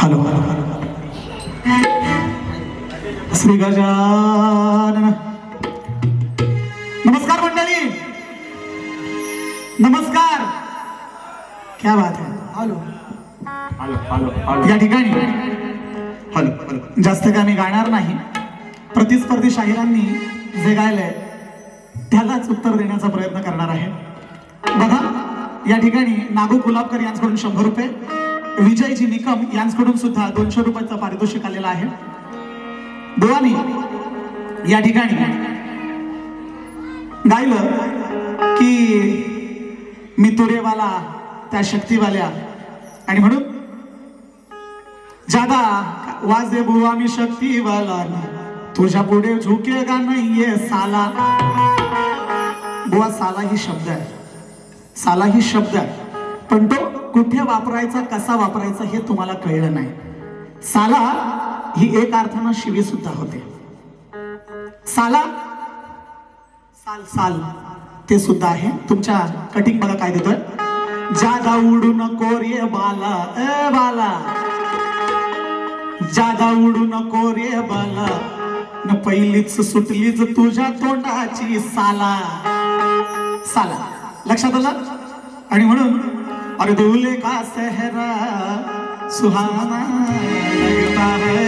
Hello Shri Gajanan. नमस्कार मंडळी, नमस्कार. क्या बात है. Hello hello hello hello. या ठिकाणी हॅलो हॅलो. जास्त काय मी गाणार नाही. प्रतिस्पर्धी शाहिरांनी जे गायलंय त्यालाच उत्तर देण्याचा प्रयत्न करणार आहे. बघा, या ठिकाणी नागू गुलाबकर यांच्याकडून 100 रुपये, विजयजी निकम यांच्याकडून सुद्धा 200 रुपयाचं पारितोषिक आलेलं आहे. बुवानी या ठिकाणी गायलं की मी तुरेवाला त्या शक्तीवाल्या, आणि म्हणून जादा वाजे बुवा मी शक्तीवाला, तुझ्या पुढे झुकेगा नाहीये साला. बुवा साला ही शब्द आहे, साला ही शब्द आहे, पण तो कुठे वापरायचा, कसा वापरायचा हे तुम्हाला कळलं नाही. साला ही एक अर्थानं शिवी सुद्धा होते. साला साल साल ते सुद्धा आहे. तुमच्या कटिंग बघा काय देतोय. जादा उडू नको रे बाला, ए बाला, जादा उडू नको रे बाला, न पहिलीच सुटलीच तुझ्या तोंडाची साला. साला लक्षात आलं. आणि म्हणून अरे दूल्हे का सेहरा सुहाना लगता है,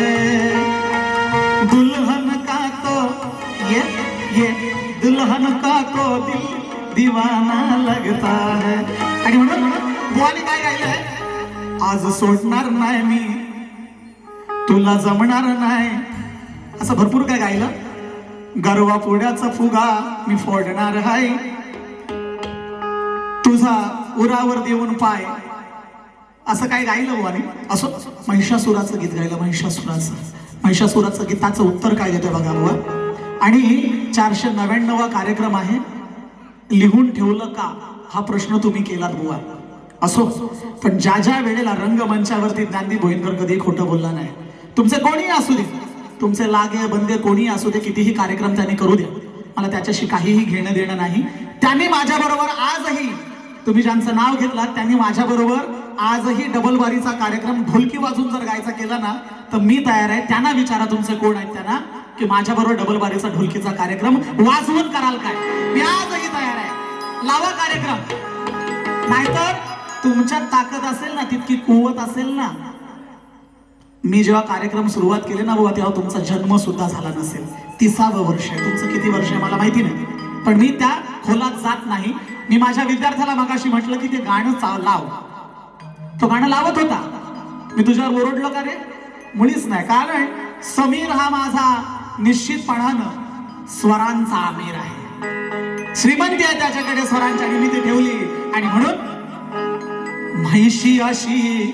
दुल्हन का तो ये दुल्हन का तो दिल दीवाना लगता है. आणि म्हणून बुवाने काय गायलंय. आज सोडणार नाही मी तुला, जमणार नाही, असं भरपूर काय गायलं. गरवा पुण्याचा फुगा मी फोडणार आहे, तुझा उरावर देऊन पाय, असं काय गायलं बुवाने. असो, महिषासुराचं गीत गायलं. महिषासुराचं गीताचं उत्तर काय देतोय बघा बुवा. आणि 499वा कार्यक्रम आहे. लिहून ठेवलं का हा प्रश्न तुम्ही केलात बुवा. असो, पण ज्या ज्या वेळेला रंगमंचावरती ज्ञानदीप भोईरकर कधी खोटं बोलला नाही. तुमचे कोणीही असू दे, तुमचे लागे बंदे कोणीही असू दे, कितीही कार्यक्रम त्यांनी करू द्या, मला त्याच्याशी काहीही घेणं देणं नाही. त्यांनी माझ्याबरोबर आजही, तुम्ही ज्यांचं नाव घेतलं त्यांनी माझ्याबरोबर आजही डबलबारीचा कार्यक्रम ढोलकी वाजून जर गायचा केला ना तर मी तयार आहे. त्यांना विचारा तुमचे कोण आहेत त्यांना, की माझ्याबरोबर डबलबारीचा ढोलकीचा कार्यक्रम वाजवून कराल काय. मी आजही तयार आहे. लावा कार्यक्रम. नाहीतर तुमच्यात ताकद असेल ना, तितकी कुवत असेल ना. मी जेव्हा कार्यक्रम सुरुवात केले ना बाबा, तेव्हा तुमचा जन्म सुद्धा झाला नसेल. 30वे वर्ष आहे. तुमचं किती वर्ष आहे मला माहिती नाही, पण मी त्या खोलात जात नाही. मी माझ्या विद्यार्थ्याला मगाशी म्हटलं की ते गाणं लाव. तो गाणं लावत होता. मी तुझ्यावर ओरडलो का रे? मुळीच नाही. कारण समीर हा माझा निश्चितपणानं स्वरांचा आमिर आहे. श्रीमंती आहे त्याच्याकडे स्वरांची, आणि मी ती ठेवली. आणि म्हणून म्हैशी अशी,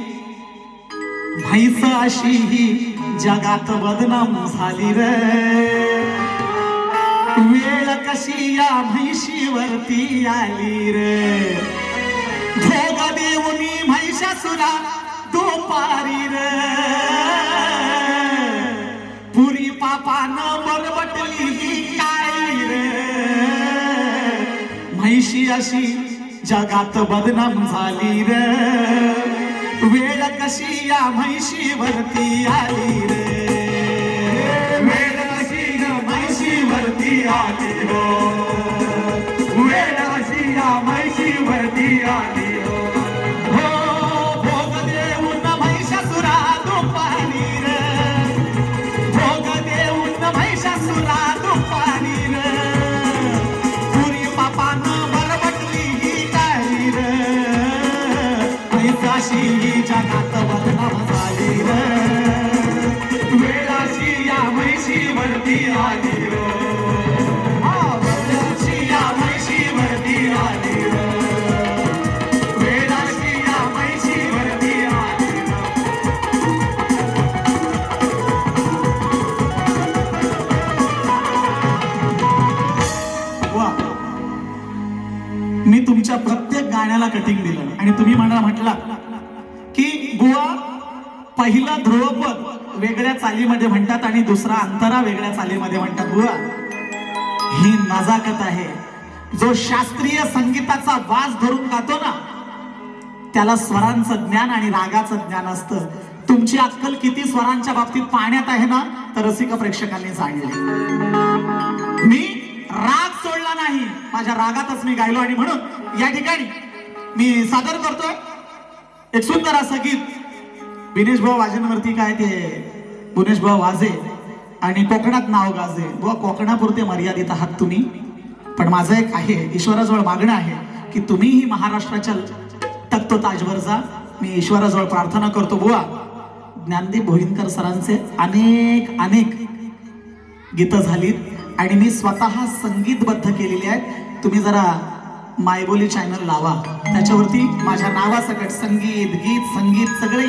म्हैस अशी ही जगात बदनाम झाली रे, वेळ कशी या म्हैशीवरती आली रे, भोग देऊनी महिषासुरा दुपारी रे, पुरी पापानं बरबटली ही काळी रे, म्हैशी अशी जगात बदनाम झाली रे, वेळ कशी या म्हैशीवरती आली रे, वेळ कशी या म्हैशीवरती आली रो, वेळ कशी या म्हैशीवरती आली रो, हो भोग देऊन महिषासुरा दुपारी रे, भोग देऊन महिषासुरा दुपारी रे, पुरी पापानं बरबटली ही काळी रे, म्हैसाशी जगात बदनाम झाली रे, वेळाशी या म्हैशीवरती आली रो, वेळाशी या म्हैशीवरती आली रो, वेळाशी या म्हैशीवरती आली रो. वा, मी तुमच्या प्रत्येक गाण्याला कटिंग दिलं आणि तुम्ही मला म्हटला की बुवा पहिला ध्रुवपद वेगळ्या चालीमध्ये म्हणतात आणि दुसरा अंतरा वेगळ्या चालीमध्ये म्हणतात. बुवा, ही नजाकत आहे. जो शास्त्रीय संगीताचा वास धरून गातो ना त्याला स्वरांचं ज्ञान आणि रागाचं ज्ञान असतं. तुमची अक्कल किती स्वरांच्या बाबतीत पाण्यात आहे ना, तर रसिक प्रेक्षकांनी सांगितले. मी राग सोडला नाही, माझ्या रागातच मी गायलो. आणि म्हणून या ठिकाणी मी सादर करतोय एक सुंदर असं गीत. विनेश भाऊ वाजेंवरती काय ते गुणेश भाऊ वाजे आणि कोकणात नाव गाजे. बुवा कोकणापुरते मर्यादित आहात तुम्ही, पण माझं एक आहे, ईश्वराजवळ मागणं आहे की तुम्हीही महाराष्ट्राच्या तख्त ताजवर जा. मी ईश्वराजवळ प्रार्थना करतो, बुवा ज्ञानदीप भोईनकर सरांचे अनेक अनेक गीतं झालीत आणि मी स्वतः संगीतबद्ध केलेली आहेत. तुम्ही जरा मायबोली चॅनल लावा, त्याच्यावरती माझ्या नावासकट संगीत गीत संगीत सगळे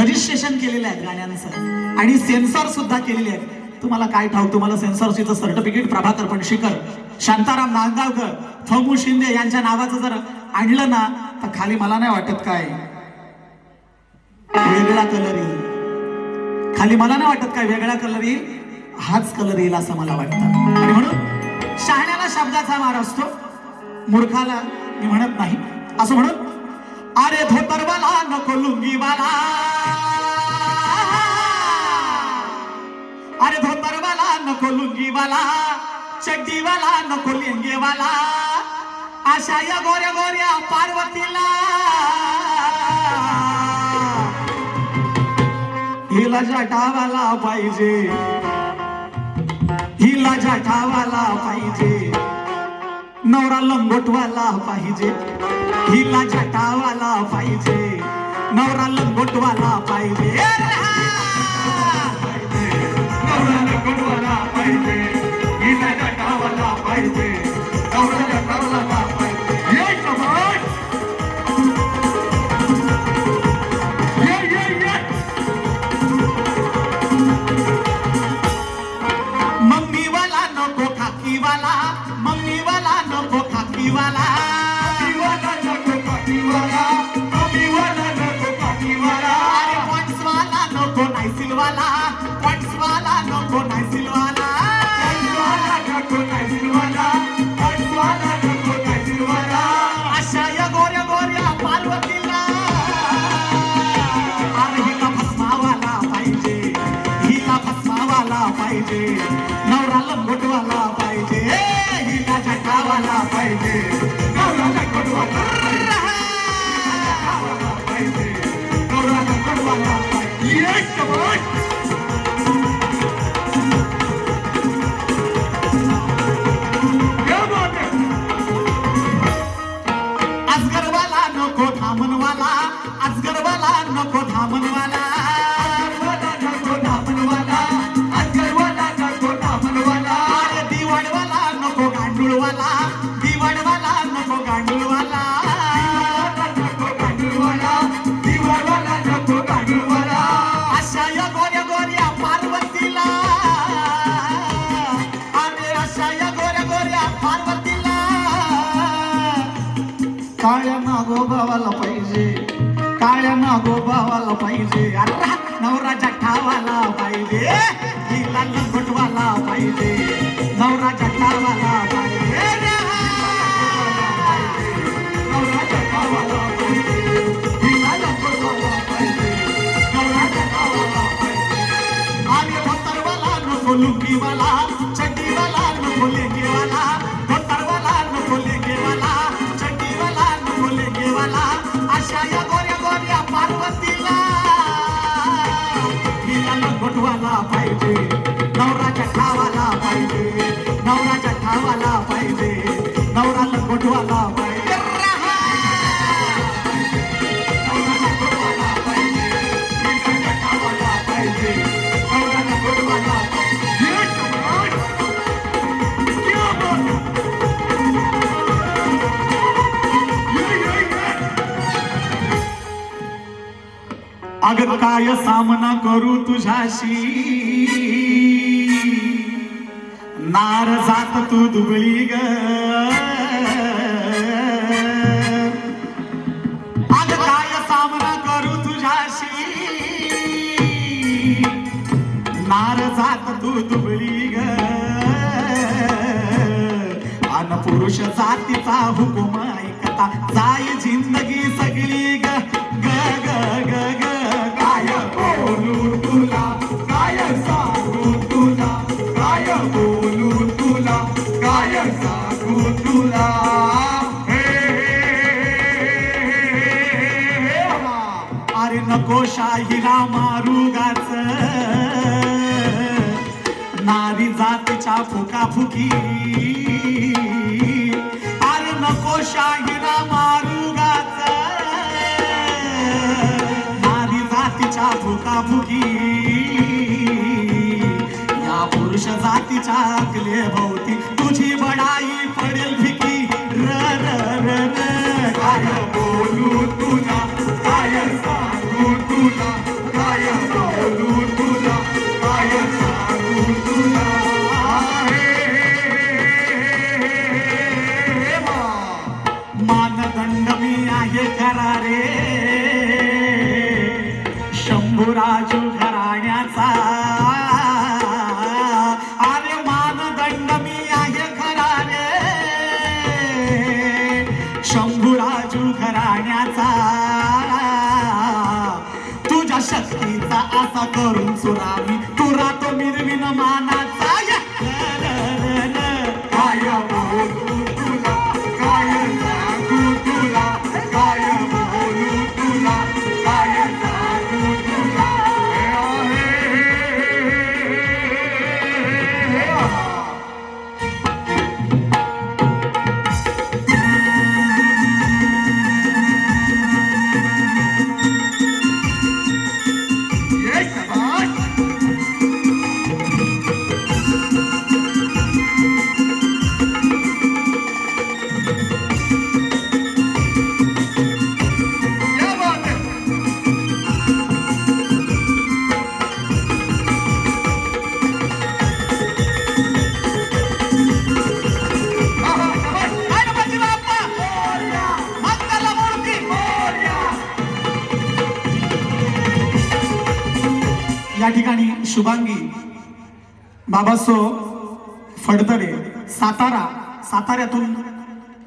रजिस्ट्रेशन केलेले आहेत गाण्यांचं आणि सेन्सॉर सुद्धा केलेले आहेत. तुम्हाला काय ठाऊक, तुम्हाला सेन्सॉरशीचं सर्टिफिकेट प्रभाकर पणशीकर, शांताराम नांदगावकर, फमू शिंदे यांच्या नावाचं जर आणलं ना, तर खाली मला नाही वाटत काय वेगळा कलर येईल. खाली मला नाही वाटत काय वेगळा कलर येईल, हाच कलर येईल असं मला वाटतं. आणि म्हणून शहाण्याला शब्दाचा मार असतो, मूर्खाला मी म्हणत नाही. असं म्हणून अरे धोतरवाला नको लुंगीवाला, अरे धोतरवाला नको लुंगीवाला, चड्डीवाला नको लेंगेवाला, अशा या गोऱ्या गोऱ्या पार्वतीला हिला जाठावाला पाहिजे, हिला जाठावाला पाहिजे, नवरा लंगोटवाला पाहिजे, हिला जाठावाला पाहिजे, नवरा लंगोटवाला पाहिजे, नवरा लंगोटवाला पाहिजे, हिला जाठावाला पाहिजे, नवरा लंगोटवाला पाहिजे. ये समाज, ये मम्मीवाला नको खाकीवाला, मम्मीवाला नको खाकीवाला, मम्मीवाला नको काकीवाला, मम्मीवाला नको काकीवाला, अरे पॉइंट्सवाला नको नायसिलवाला, पॉइंट्सवाला नको नायसिलवाला, पॉइंट्सवाला नको नायसिलवाला, पॉइंट्सवाला नको नायसिलवाला, अशा या गोऱ्या गोऱ्या पार्वतीला अरे हिला भस्मावाला पाहिजे, हिला भस्मावाला पाहिजे, नवरा लंगोटवाला पाहिजे, हिला जटावाला पाहिजे, नवरा लंगोटवाला पाहिजे, नवरा लंगोटवाला पाहिजे. ये समाज, क्या बात है. अजगरवाला नको धामणवाला, अजगरवाला नको धामणवाला, अजगरवाला नको धामणवाला, अजगरवाला नको धामणवाला, अरे दिवाणवाला नको गांडूळवाला, दिवाणवाला नको गांडूळवाला, नको गांडूळवाला, दिवाळवाला नको गांडूळवाला, अशा या गोऱ्या गोऱ्या पार्वतीला, अरे अशा या गोऱ्या गोऱ्या पार्वतीला काळ्या नागोबावाला पाहिजे, काळ्या नागोबावाला पाहिजे, अरे नवरा जठावाला पाहिजे, हिला लंगोटवाला पाहिजे, नवरा जठावाला पाहिजे, नवरा जटावाला पाहिजे, हिला लंगोटवाला पाहिजे, नवरा जटावाला पाहिजे. अरे धोतरवाला नको लुंगीवाला, चड्डीवाला नको लेंगेवाला, धोतरवाला नको लेंगेवाला, चड्डीवाला नको लेंगेवाला, अशा या गोऱ्या गोऱ्या पार्वतीला हिला लंगोटवाला पाहिजे, नवरा जठावाला पाहिजे, नवरा जठावाला पाहिजे, नवरा लंगोटवाला पाहिजे. नवरा लंगोटवाला पाहिजे, हिला जटावाला पाहिजे, नवरा लंगोटवाला पाहिजे. ये समाज, क्या बात है. ये अगं काय सामना करू तुझ्याशी, नार जात तू दुबळी ग, अगं काय सामना करू तुझ्याशी, नार जात तू दुबळी ग, अन पुरुष जातीचा हुकुम ऐकता जाई जिंदगी सगळी ग ग ग ग ग काय मारुगाच नारी जातीच्या फुकाफुकी अरे नको शाहिरा मारुगाच नारी जातीच्या फुकाफुकी या पुरुष जातीच्या अकले भोवती तुझी बडाई पडेल फिकी र र र र काय बोलू तुला काय सांगू तुला काय बोलू तुला काय सांगू तुला मानदंड मी आहे खरा रे शंभूराजू घराण्याचा अरे मानदंड मी आहे खरा रे शंभूराजू घराण्याचा तुझ्या शक्तीचा असा करून सुरामी तू राहतो मिरविन मानाचा या. ल, ल, ल, ल. काय बोलू तुला काय सांगू तुला काय बोलू तुला काय सांगू तुला ये शाबाश क्या बात है शाबाश गणपती बाप्पा मंगलमूर्ती या ठिकाणी शुभांगी बाबासो फडतरे साताऱ्यातून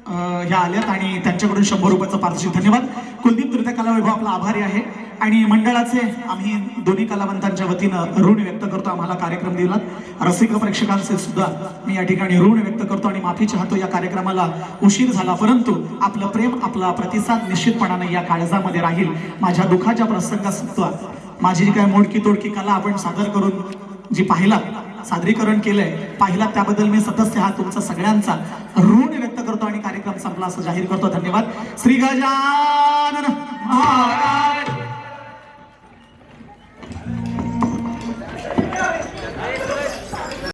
ह्या आल्यात आणि त्यांच्याकडून 100 रुपयाचं पारितोषिक. धन्यवाद. कुलदीप तृतीय कला वैभव आपला आभारी आहे आणि मंडळाचे आम्ही दोन्ही कलावंतांच्या वतीनं ऋण व्यक्त करतो. आम्हाला कार्यक्रम दिलात रसिक प्रेक्षकांचे सुद्धा मी या ठिकाणी ऋण व्यक्त करतो आणि माफी चाहतो. या कार्यक्रमाला उशीर झाला परंतु आपलं प्रेम आपला प्रतिसाद निश्चितपणाने या काळजामध्ये राहील. माझ्या दुःखाच्या प्रसंगात सुद्धा माझी जी काय मोडकी तोडकी कला आपण सादर करून जी सादरीकरण केलंय पाहिला त्याबद्दल मी सदस्य हा तुमचा सगळ्यांचा ऋण व्यक्त करतो आणि कार्यक्रम संपला असं जाहीर करतो. धन्यवाद. श्री गजानन महाराज